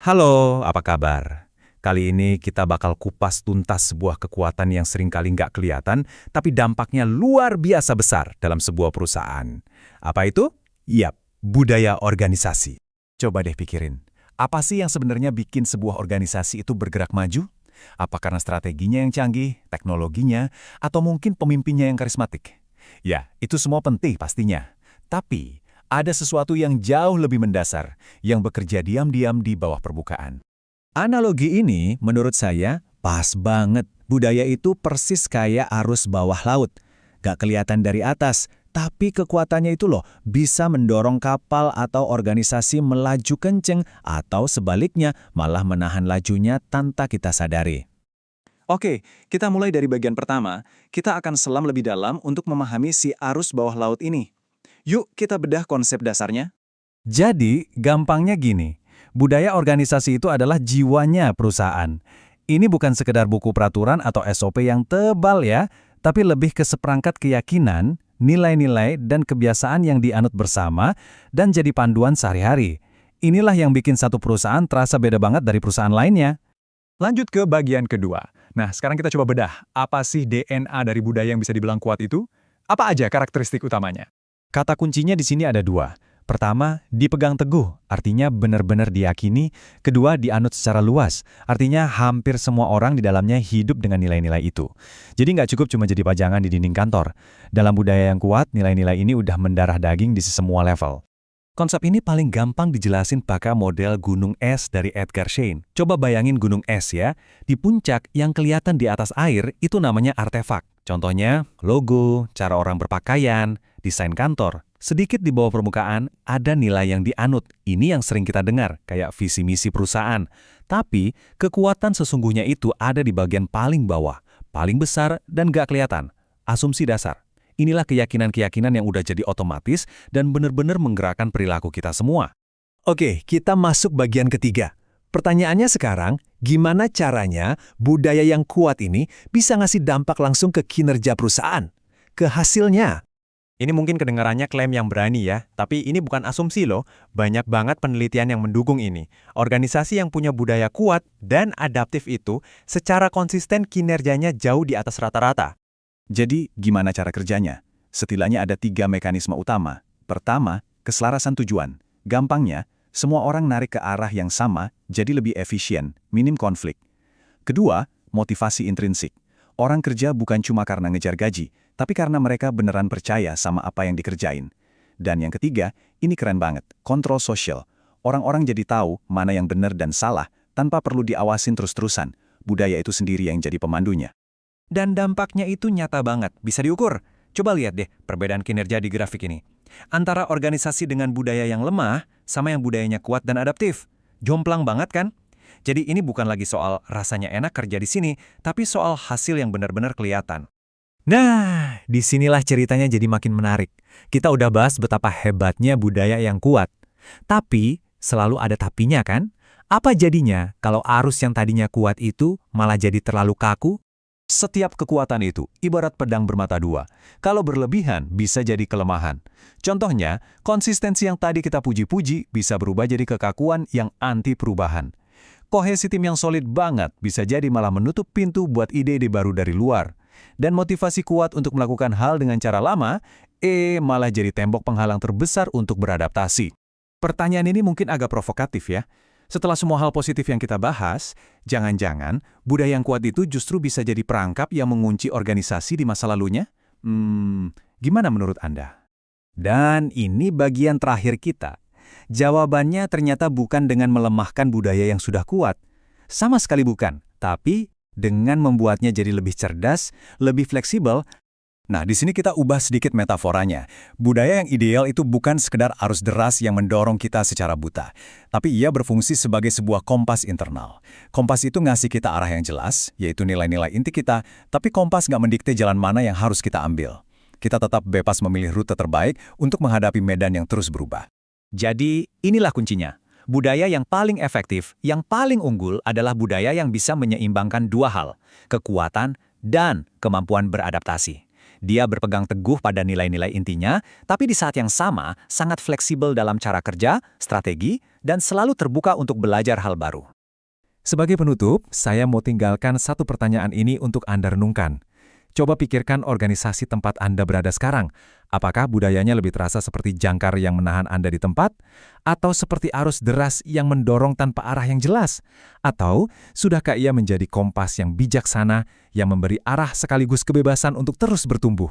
Halo, apa kabar? Kali ini kita bakal kupas tuntas sebuah kekuatan yang seringkali nggak kelihatan, tapi dampaknya luar biasa besar dalam sebuah perusahaan. Apa itu? Yap, budaya organisasi. Coba deh pikirin, apa sih yang sebenarnya bikin sebuah organisasi itu bergerak maju? Apa karena strateginya yang canggih, teknologinya, atau mungkin pemimpinnya yang karismatik? Ya, itu semua penting pastinya. Tapi, ada sesuatu yang jauh lebih mendasar, yang bekerja diam-diam di bawah permukaan. Analogi ini, menurut saya, pas banget. Budaya itu persis kayak arus bawah laut. Gak kelihatan dari atas, tapi kekuatannya itu loh bisa mendorong kapal atau organisasi melaju kenceng atau sebaliknya malah menahan lajunya tanpa kita sadari. Oke, kita mulai dari bagian pertama. Kita akan selam lebih dalam untuk memahami si arus bawah laut ini. Yuk, kita bedah konsep dasarnya. Jadi, gampangnya gini, budaya organisasi itu adalah jiwanya perusahaan. Ini bukan sekedar buku peraturan atau SOP yang tebal ya, tapi lebih ke seperangkat keyakinan, nilai-nilai, dan kebiasaan yang dianut bersama dan jadi panduan sehari-hari. Inilah yang bikin satu perusahaan terasa beda banget dari perusahaan lainnya. Lanjut ke bagian kedua. Nah, sekarang kita coba bedah. Apa sih DNA dari budaya yang bisa dibilang kuat itu? Apa aja karakteristik utamanya? Kata kuncinya di sini ada dua. Pertama, dipegang teguh, artinya benar-benar diyakini. Kedua, dianut secara luas, artinya hampir semua orang di dalamnya hidup dengan nilai-nilai itu. Jadi nggak cukup cuma jadi pajangan di dinding kantor. Dalam budaya yang kuat, nilai-nilai ini udah mendarah daging di semua level. Konsep ini paling gampang dijelasin pakai model gunung es dari Edgar Schein. Coba bayangin gunung es ya, di puncak yang kelihatan di atas air itu namanya artefak. Contohnya, logo, cara orang berpakaian, desain kantor. Sedikit di bawah permukaan, ada nilai yang dianut. Ini yang sering kita dengar, kayak visi misi perusahaan. Tapi, kekuatan sesungguhnya itu ada di bagian paling bawah, paling besar dan gak kelihatan. Asumsi dasar. Inilah keyakinan-keyakinan yang udah jadi otomatis dan benar-benar menggerakkan perilaku kita semua. Oke, kita masuk bagian ketiga. Pertanyaannya sekarang, gimana caranya budaya yang kuat ini bisa ngasih dampak langsung ke kinerja perusahaan? Ke hasilnya? Ini mungkin kedengarannya klaim yang berani ya, tapi ini bukan asumsi loh. Banyak banget penelitian yang mendukung ini. Organisasi yang punya budaya kuat dan adaptif itu secara konsisten kinerjanya jauh di atas rata-rata. Jadi, gimana cara kerjanya? Setidaknya ada 3 mekanisme utama. Pertama, keselarasan tujuan. Gampangnya, semua orang narik ke arah yang sama, jadi lebih efisien, minim konflik. Kedua, motivasi intrinsik. Orang kerja bukan cuma karena ngejar gaji, tapi karena mereka beneran percaya sama apa yang dikerjain. Dan yang ketiga, ini keren banget, kontrol sosial. Orang-orang jadi tahu mana yang benar dan salah, tanpa perlu diawasin terus-terusan. Budaya itu sendiri yang jadi pemandunya. Dan dampaknya itu nyata banget, bisa diukur. Coba lihat deh perbedaan kinerja di grafik ini. Antara organisasi dengan budaya yang lemah, sama yang budayanya kuat dan adaptif. Jomplang banget kan? Jadi ini bukan lagi soal rasanya enak kerja di sini, tapi soal hasil yang benar-benar kelihatan. Nah, disinilah ceritanya jadi makin menarik. Kita udah bahas betapa hebatnya budaya yang kuat. Tapi, selalu ada tapinya kan? Apa jadinya kalau arus yang tadinya kuat itu malah jadi terlalu kaku? Setiap kekuatan itu ibarat pedang bermata dua. Kalau berlebihan bisa jadi kelemahan. Contohnya, konsistensi yang tadi kita puji-puji bisa berubah jadi kekakuan yang anti perubahan. Kohesi tim yang solid banget bisa jadi malah menutup pintu buat ide-ide baru dari luar. Dan motivasi kuat untuk melakukan hal dengan cara lama, malah jadi tembok penghalang terbesar untuk beradaptasi. Pertanyaan ini mungkin agak provokatif ya. Setelah semua hal positif yang kita bahas, jangan-jangan budaya yang kuat itu justru bisa jadi perangkap yang mengunci organisasi di masa lalunya? Gimana menurut Anda? Dan ini bagian terakhir kita. Jawabannya ternyata bukan dengan melemahkan budaya yang sudah kuat. Sama sekali bukan, tapi dengan membuatnya jadi lebih cerdas, lebih fleksibel. Nah, di sini kita ubah sedikit metaforanya. Budaya yang ideal itu bukan sekedar arus deras yang mendorong kita secara buta, tapi ia berfungsi sebagai sebuah kompas internal. Kompas itu ngasih kita arah yang jelas, yaitu nilai-nilai inti kita, tapi kompas nggak mendikte jalan mana yang harus kita ambil. Kita tetap bebas memilih rute terbaik untuk menghadapi medan yang terus berubah. Jadi, inilah kuncinya. Budaya yang paling efektif, yang paling unggul adalah budaya yang bisa menyeimbangkan dua hal, kekuatan dan kemampuan beradaptasi. Dia berpegang teguh pada nilai-nilai intinya, tapi di saat yang sama sangat fleksibel dalam cara kerja, strategi, dan selalu terbuka untuk belajar hal baru. Sebagai penutup, saya mau tinggalkan satu pertanyaan ini untuk Anda renungkan. Coba pikirkan organisasi tempat Anda berada sekarang. Apakah budayanya lebih terasa seperti jangkar yang menahan Anda di tempat? Atau seperti arus deras yang mendorong tanpa arah yang jelas? Atau sudahkah ia menjadi kompas yang bijaksana yang memberi arah sekaligus kebebasan untuk terus bertumbuh?